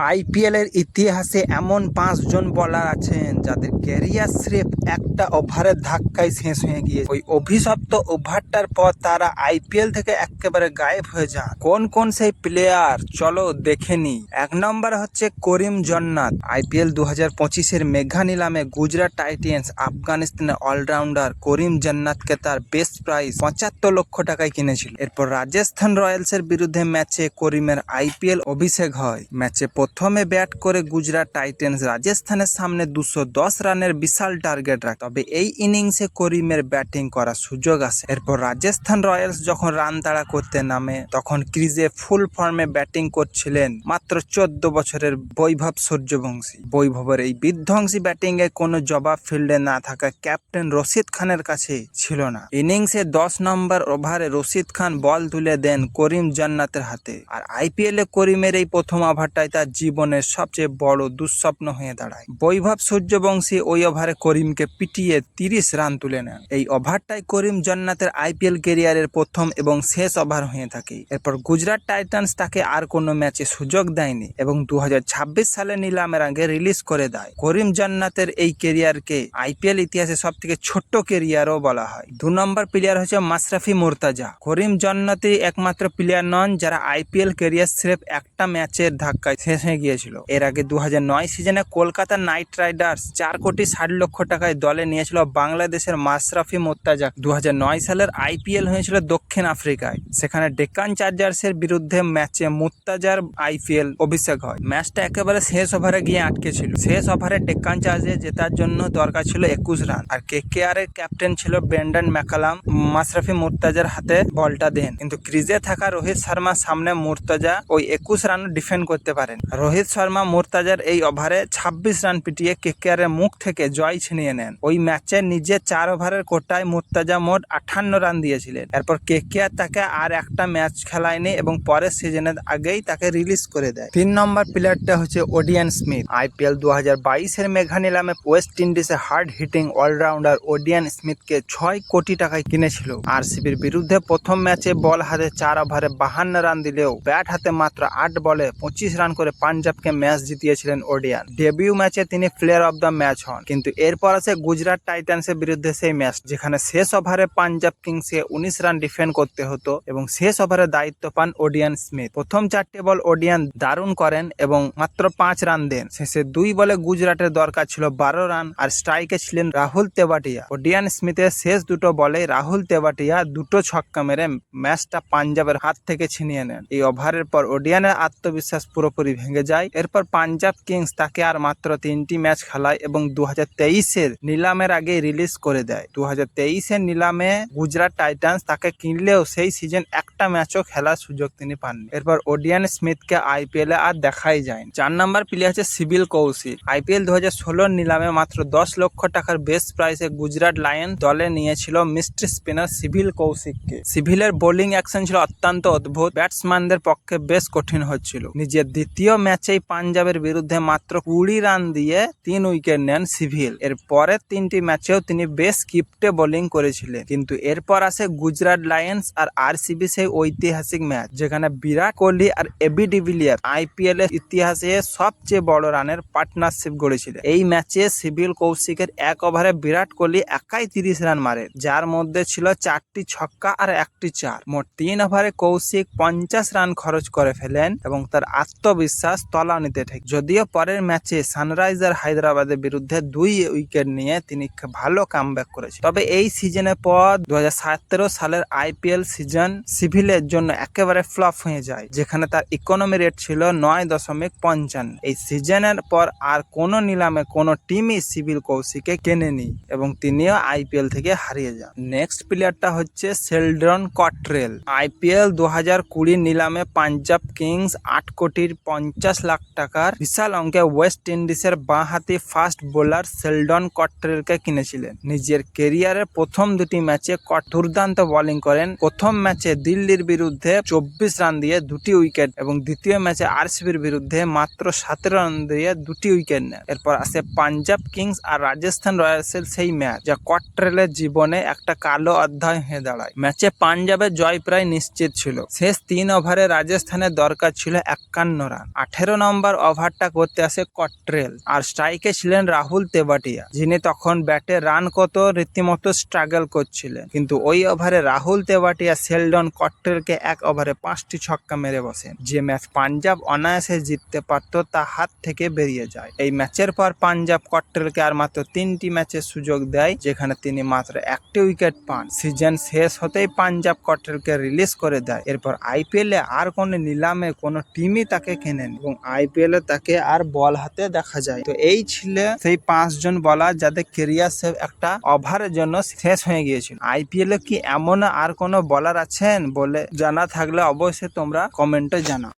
IPL এর ইতিহাসে এমন 5 জন বোলার আছেন যাদের ক্যারিয়ার স্রেফ একটা ওভারের ধাক্কায় শেষ হয়ে গিয়েছে। ওই অভিশপ্ত ওভারটার পর তারা আইপিএল থেকে একেবারে গায়েব হয়ে যান। কোন কোন সেই প্লেয়ার চলো দেখে নি। 1 নম্বর হচ্ছে করিম জান্নাত। আইপিএল 2025-এর মেগা নিলামে গুজরাট টাইটান্স আফগানিস্তানের অলরাউন্ডার করিম জান্নাতকে তার বেস্ট প্রাইস 75 লক্ষ টাকায় কিনেছিল। এরপর রাজস্থান রয়্যালসের বিরুদ্ধে ম্যাচে করিমের আইপিএল অভিষেক হয়। ম্যাচে প্রথমে ব্যাট করে গুজরাট টাইটান্স রাজস্থানের সামনে 210 রানের বিশাল টার্গেট রাখে। তবে এই ইনিংসে করিমের ব্যাটিং করার সুযোগ আসে। এরপর রাজস্থান রয়্যালস যখন রান তাড়া করতে নামে তখন ক্রিজে ফুল ফর্মে ব্যাটিং করছিলেন মাত্র 14 বছরের বৈভব সূর্যবংশী। বৈভবের এই বিধ্বংসী ব্যাটিং এ কোনো জবাব ফিল্ডে না থাকা ক্যাপ্টেন রশিদ খানের কাছে ছিল না। ইনিংসে 10 নম্বর ওভারে রশিদ খান বল তুলে দেন করিম জান্নাতের হাতে। আর আইপিএল এ করিমের এই প্রথম ওভারটাই তার জীবনের সবচেয়ে বড় দুঃস্বপ্ন হয়ে দাঁড়ায়। বৈভব সূর্যবংশী ওই ওভারে করিমকে পিটিয়ে 30 রান তুলে নেন। এই ওভারটাই করিম জান্নাতের আইপিএল ক্যারিয়ারের প্রথম এবং শেষ ওভার হয়ে থাকে। এরপর গুজরাট টাইটান্স তাকে আর কোনো ম্যাচে সুযোগ দেয়নি এবং 2026 সালে নিলামের আগে রিলিজ করে দেয়। করিম জান্নাতের এই ক্যারিয়ারকে আইপিএল ইতিহাসে সবথেকে ছোট্ট ক্যারিয়ারও বলা হয়। 2 নম্বর প্লেয়ার হচ্ছে মাশরাফি মুর্তজা। করিম জান্নাতি একমাত্র প্লেয়ার নন যারা আইপিএল ক্যারিয়ার স্রেফ একটা ম্যাচের ধাক্কায় শেষ হয়ে গিয়েছিল। এর আগে 2009 সিজনে কলকাতা নাইট রাইডার্স 4 কোটি 60 লক্ষ টাকায় দলে নিয়েছিল বাংলাদেশের মাশরাফি মুর্তজা। 2009 সালের আইপিএল হয়েছিল দক্ষিণ আফ্রিকায়। সেখানে ডেকান চার্জার্সের বিরুদ্ধে ম্যাচে মুর্তজার আইপিএল অভিষেক হয়। ম্যাচটা একেবারে শেষ ওভারে গিয়ে আটকে ছিল। শেষ ওভারে ডেকান চার্জার্স জেতার জন্য দরকার ছিল 21 রান। আর কেকেআর এর ক্যাপ্টেন ছিল ব্রেন্ডন ম্যাকালাম। মাশরাফি মুর্তজার হাতে বলটা দেন, কিন্তু ক্রিজে থাকা রোহিত শর্মার সামনে মুর্তজা ওই 21 রান ডিফেন্ড করতে পারেন। রোহিত শর্মা মুর্তজার এই ওভারে 26 রান পিটিয়ে কেকেআর এর মুখ থেকে জয় ছিনিয়ে নেন। ওই ম্যাচে নিজে 4 ওভারের কোটায় মুর্তজা মোট 58 রান দিয়েছিলেন। এরপর কেকেআর তাকে আর একটা ম্যাচ খেলায়নি এবং পরের সিজনের আগেই তাকে রিলিজ করে দেয়। 3 নম্বর প্লেয়ারটা হচ্ছে ওডিয়ান স্মিথ। আইপিএল 2022-এর মেঘা নিলামে ওয়েস্ট ইন্ডিজের হার্ড হিটিং অলরাউন্ডার ওডিয়ান স্মিথকে 6 কোটি টাকায় কিনেছিল। আরসিবির বিরুদ্ধে প্রথম ম্যাচে বল হাতে 4 ওভারে 52 রান দিলেও ব্যাট হাতে মাত্র 8 বলে 25 রান করে পাঞ্জাবকে ম্যাচ জিতিয়েছিলেন ওডিয়ান। ডেবিউ ম্যাচে তিনি প্লেয়ার অব দ্য ম্যাচ হন। কিন্তু এরপর আছে গুজরাট টাইটান্সের বিরুদ্ধে সেই ম্যাচ যেখানে শেষ ওভারে পাঞ্জাব কিংসকে 19 রান ডিফেন্ড করতে হতো এবং শেষ ওভারে দায়িত্ব পান ওডিয়ান স্মিথ। প্রথম 4টে বল ওডিয়ান দারুণ করেন এবং মাত্র 5 রান দেন। শেষে 2 বলে গুজরাটের দরকার ছিল 12 রান আর স্ট্রাইকে ছিলেন রাহুল তেভাটিয়া। ওডিয়ান স্মিথের শেষ 2টো বলে রাহুল তেভাটিয়া 2টো ছক্কা মেরে ম্যাচটা পাঞ্জাবের হাত থেকে ছিনিয়ে নেন। এই ওভারের পর ওডিয়ানের আত্মবিশ্বাস পুরোপুরি ভেঙে যায়। এরপর পাঞ্জাব কিংস তাকে আর মাত্র 3টি ম্যাচ খেলায় এবং 2023-এর নিলামের আগে রিলিজ করে দেয়। 2023-এর নিলামে গুজরাট টাইটান্স তাকে কিনলেও সেই সিজন একটা ম্যাচও খেলার সুযোগ তিনি পাননি। এরপর ওডিয়ান স্মিথকে আইপিএল এ আর দেখাই যায়। 4 নম্বর প্লেয়ার হচ্ছে সিভিল কৌশিক। আইপিএল 2016 নিলামে মাত্র 10 লক্ষ টাকার বেস্ট প্রাইসে গুজরাট লায়ন দলে নিয়েছিল মিস্ট্রি স্পিনার সিভিল কৌশিককে। সিভিলের বোলিং অ্যাকশন ছিল অত্যন্ত অদ্ভুত। ব্যাটসম্যানদের পক্ষে বেশ কঠিন হচ্ছিল। নিজের দ্বিতীয় ম্যাচেই পাঞ্জাবের বিরুদ্ধে মাত্র 20 রান দিয়ে 3 উইকেট নেন সিভিল। এর পরের 3টি ম্যাচেও তিনি বেশ কিপ্টে বোলিং করেছিলেন। কিন্তু এরপর আসে গুজরাট লায়ন্স আর আরসিবি সেই ঐতিহাসিক ম্যাচ যেখানে বিরাট কোহলি আর এবি ডিভিলিয়ার আইপিএল এর ইতিহাসে সবচেয়ে বড় রানের পার্টনারশিপ গড়েছিলেন। এই ম্যাচে সিভিল কৌশিকের 1 ওভারে বিরাট কোহলি একাই 30 রান মারেন, যার মধ্যে ছিল 4টি ছক্কা আর 1টি 4। মোট 3 ওভারে কৌশিক 50 রান খরচ করে ফেলেন এবং তার আত্মবিশ্বাস তলানিতে ঠেকে। যদিও পরের ম্যাচে সানরাইজার হায়দ্রাবাদের বিরুদ্ধে 2 উইকেট নিয়ে তিনি ভালো কামব্যাক করেছেন। তবে এই সিজনের পর 2017 সালের আইপিএল সিজন সিভিলের জন্য একেবারে ফ্লপ হয়ে যায়, যেখানে তার ইকোনমি রেট ছিল 9.55। এই সিজনের পর আর কোনো নিলামে কোনো টিমই সিভিল কৌশিককে কেনেনি এবং তিনিও আইপিএল থেকে হারিয়ে যান। নেক্সট প্লেয়ারটা হচ্ছে শেলডন কট্রেল। আইপিএল 2020 নিলামে পাঞ্জাব কিংস 8 কোটি 50 লাখ টাকার বিশাল অঙ্কে ওয়েস্ট ইন্ডিজের বাঁহাতি ফাস্ট বোলার শেলডন কট্রেলকে কিনেছিলেন। নিজের ক্যারিয়ারের প্রথম 2টি ম্যাচে দুর্দান্ত বোলিং করেন। প্রথম ম্যাচে দিল্লির বিরুদ্ধে 24 রান দিয়ে 2টি উইকেট এবং দ্বিতীয় ম্যাচে আরসিবির বিরুদ্ধে মাত্র 17 রান দিয়ে 2টি উইকেট নেন। এরপর আসে পাঞ্জাব কিংস আর রাজস্থান রয়্যালসের সেই ম্যাচ যা কট্রেলের জীবনে একটা কালো অধ্যায় হয়ে দাঁড়ায়। ম্যাচে পাঞ্জাবের জয় প্রায় নিশ্চিত ছিল। শেষ 3 ওভারে রাজস্থানের দরকার ছিল 51 রান। 8 নম্বর ওভারটা করতে আসে কট্রেল, আর স্ট্রাইকে ছিলেন রাহুল তেবাটিয়া, যিনি তখন ব্যাটে রান কত রীতিমতো স্ট্রাগল করছিলেন। কিন্তু ওই ওভারে রাহুল তেবাটিয়া সেলডন কট্রেলকে এক ওভারে 5টি ছক্কা মেরে বসেন। যে ম্যাচ পাঞ্জাব অনায়াসে জিততে পারত তা হাত থেকে বেরিয়ে যায়। এই ম্যাচের পর পাঞ্জাব কট্রেলকে আর মাত্র 3টি ম্যাচের সুযোগ দেয়, যেখানে তিনি মাত্র 1টি উইকেট পান। সিজন শেষ হতেই পাঞ্জাব কট্রেলকে রিলিজ করে দেয়। এরপর আইপিএলে আর কোনো নিলামে কোনো টিমই তাকে কেনেনি এবং আইপিএলে তাকে আর বল হাতে দেখা যায়। তো এই ছিল সেই 5 জন বলার যাদের কেরিয়ার সেভ একটা ওভারের জন্য শেষ হয়ে গিয়েছিল। আইপিএলে কি এমন আর কোনো বলার আছেন বলে জানা থাকলে অবশ্যই তোমরা কমেন্টে জানাও।